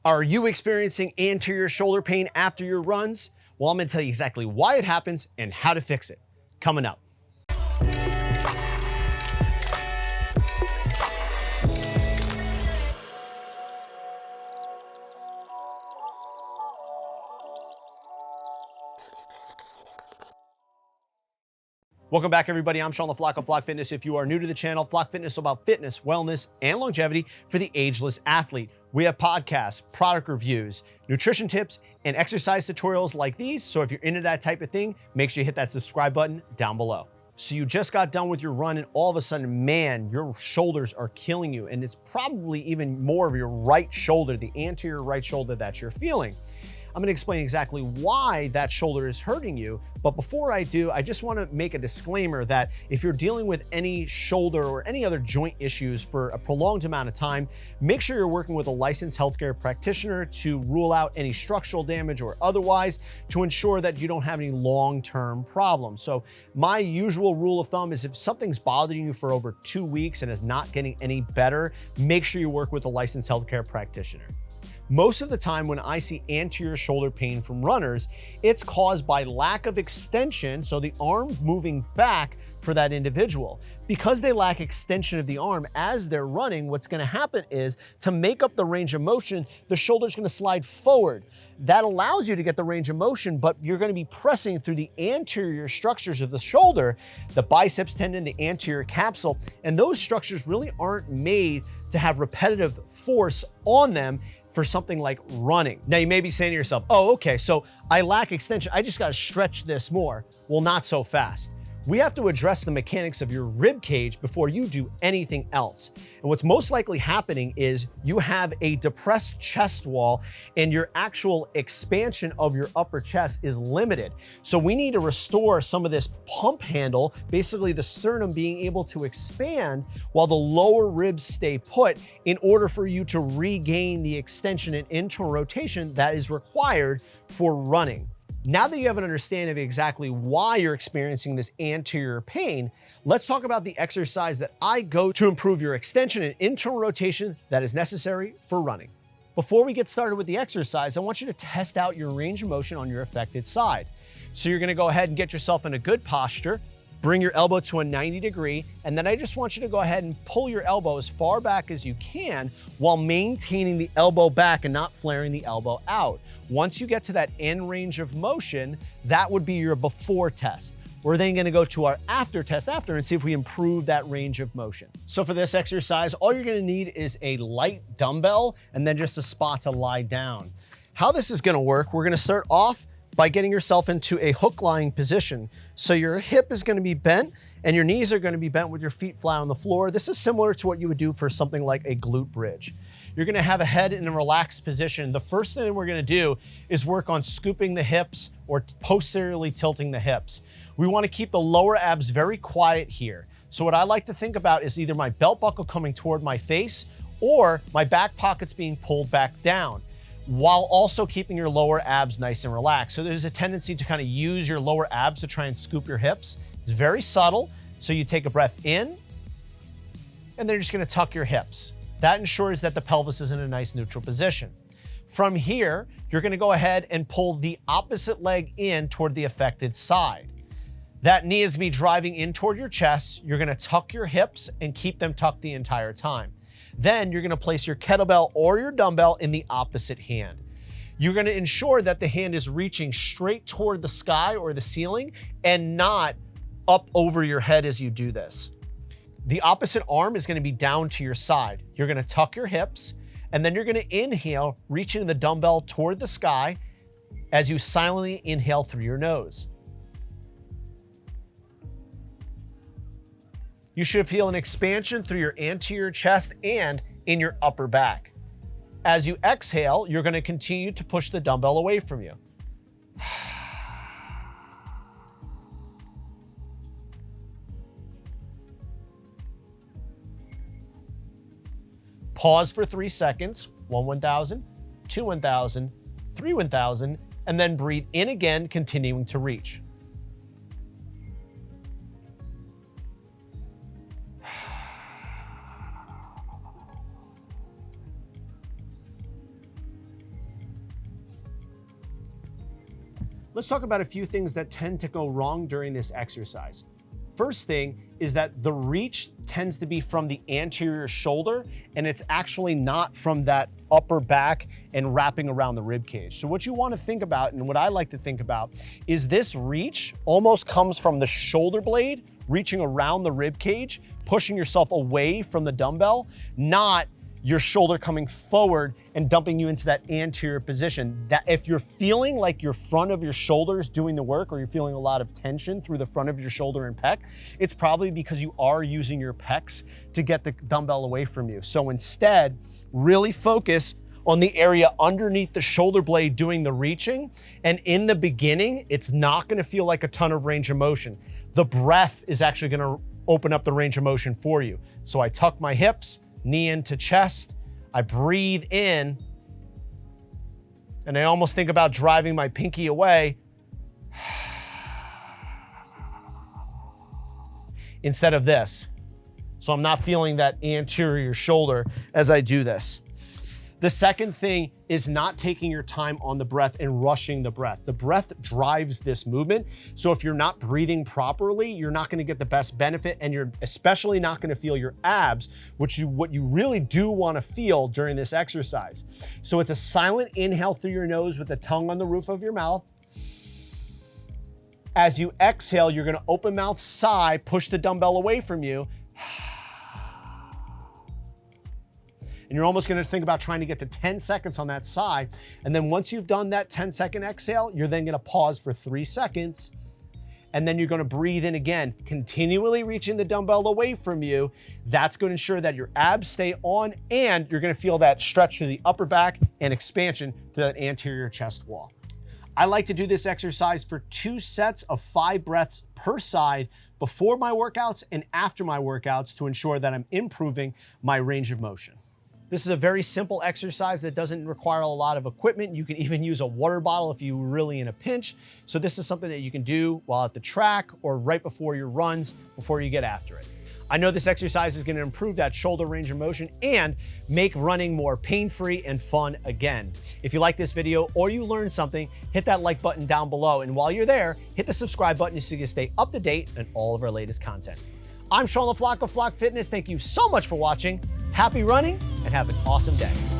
Are you experiencing anterior shoulder pain after your runs? Well, I'm gonna tell you exactly why it happens and how to fix it. Coming up. Welcome back, everybody. I'm Sean the Floch of Floch Fitness. If you are new to the channel, Floch Fitness is about fitness, wellness, and longevity for the ageless athlete. We have podcasts, product reviews, nutrition tips, and exercise tutorials like these. So if you're into that type of thing, make sure you hit that subscribe button down below. So you just got done with your run and all of a sudden, man, your shoulders are killing you. And it's probably even more of your right shoulder, the anterior right shoulder that you're feeling. I'm gonna explain exactly why that shoulder is hurting you. But before I do, I just wanna make a disclaimer that if you're dealing with any shoulder or any other joint issues for a prolonged amount of time, make sure you're working with a licensed healthcare practitioner to rule out any structural damage or otherwise to ensure that you don't have any long-term problems. So my usual rule of thumb is if something's bothering you for over 2 weeks and is not getting any better, make sure you work with a licensed healthcare practitioner. Most of the time when I see anterior shoulder pain from runners, it's caused by lack of extension, so the arm moving back for that individual. Because they lack extension of the arm as they're running, what's gonna happen is to make up the range of motion, the shoulder's gonna slide forward. That allows you to get the range of motion, but you're gonna be pressing through the anterior structures of the shoulder, the biceps tendon, the anterior capsule, and those structures really aren't made to have repetitive force on them for something like running. Now you may be saying to yourself, oh, okay, so I lack extension, I just gotta stretch this more. Well, not so fast. We have to address the mechanics of your rib cage before you do anything else. And what's most likely happening is you have a depressed chest wall and your actual expansion of your upper chest is limited. So we need to restore some of this pump handle, basically the sternum being able to expand while the lower ribs stay put in order for you to regain the extension and internal rotation that is required for running. Now that you have an understanding of exactly why you're experiencing this anterior pain, let's talk about the exercise that I go to improve your extension and internal rotation that is necessary for running. Before we get started with the exercise, I want you to test out your range of motion on your affected side. So you're gonna go ahead and get yourself in a good posture, bring your elbow to a 90 degree, and then I just want you to go ahead and pull your elbow as far back as you can while maintaining the elbow back and not flaring the elbow out. Once you get to that end range of motion, that would be your before test. We're then gonna go to our after test and see if we improve that range of motion. So for this exercise, all you're gonna need is a light dumbbell and then just a spot to lie down. How this is gonna work, we're gonna start off by getting yourself into a hook-lying position. So your hip is gonna be bent and your knees are gonna be bent with your feet flat on the floor. This is similar to what you would do for something like a glute bridge. You're gonna have a head in a relaxed position. The first thing we're gonna do is work on scooping the hips or posteriorly tilting the hips. We wanna keep the lower abs very quiet here. So what I like to think about is either my belt buckle coming toward my face or my back pockets being pulled back down, while also keeping your lower abs nice and relaxed. So there's a tendency to kind of use your lower abs to try and scoop your hips. It's very subtle. So you take a breath in, and then you're just gonna tuck your hips. That ensures that the pelvis is in a nice neutral position. From here, you're gonna go ahead and pull the opposite leg in toward the affected side. That knee is me driving in toward your chest. You're gonna tuck your hips and keep them tucked the entire time. Then you're gonna place your kettlebell or your dumbbell in the opposite hand. You're gonna ensure that the hand is reaching straight toward the sky or the ceiling and not up over your head as you do this. The opposite arm is gonna be down to your side. You're gonna tuck your hips and then you're gonna inhale, reaching the dumbbell toward the sky as you silently inhale through your nose. You should feel an expansion through your anterior chest and in your upper back. As you exhale, you're gonna continue to push the dumbbell away from you. Pause for 3 seconds, 1 1,000, 2 1,000, 3 1,000, and then breathe in again, continuing to reach. Let's talk about a few things that tend to go wrong during this exercise. First thing is that the reach tends to be from the anterior shoulder, and it's actually not from that upper back and wrapping around the rib cage. So what you want to think about, and what I like to think about, is this reach almost comes from the shoulder blade reaching around the rib cage, pushing yourself away from the dumbbell, not your shoulder coming forward and dumping you into that anterior position. That if you're feeling like your front of your shoulder is doing the work, or you're feeling a lot of tension through the front of your shoulder and pec, it's probably because you are using your pecs to get the dumbbell away from you. So instead, really focus on the area underneath the shoulder blade doing the reaching. And in the beginning, it's not gonna feel like a ton of range of motion. The breath is actually gonna open up the range of motion for you. So I tuck my hips, knee into chest, I breathe in, and I almost think about driving my pinky away instead of this. So I'm not feeling that anterior shoulder as I do this. The second thing is not taking your time on the breath and rushing the breath. The breath drives this movement. So if you're not breathing properly, you're not gonna get the best benefit, and you're especially not gonna feel your abs, what you really do wanna feel during this exercise. So it's a silent inhale through your nose with the tongue on the roof of your mouth. As you exhale, you're gonna open mouth sigh, push the dumbbell away from you. And you're almost gonna think about trying to get to 10 seconds on that sigh. And then once you've done that 10-second exhale, you're then gonna pause for 3 seconds. And then you're gonna breathe in again, continually reaching the dumbbell away from you. That's gonna ensure that your abs stay on, and you're gonna feel that stretch to the upper back and expansion to that anterior chest wall. I like to do this exercise for 2 sets of 5 breaths per side before my workouts and after my workouts to ensure that I'm improving my range of motion. This is a very simple exercise that doesn't require a lot of equipment. You can even use a water bottle if you're really in a pinch. So this is something that you can do while at the track or right before your runs, before you get after it. I know this exercise is gonna improve that shoulder range of motion and make running more pain-free and fun again. If you like this video or you learned something, hit that like button down below. And while you're there, hit the subscribe button so you can stay up to date on all of our latest content. I'm Sean LaFloch of Floch Fitness. Thank you so much for watching. Happy running and have an awesome day.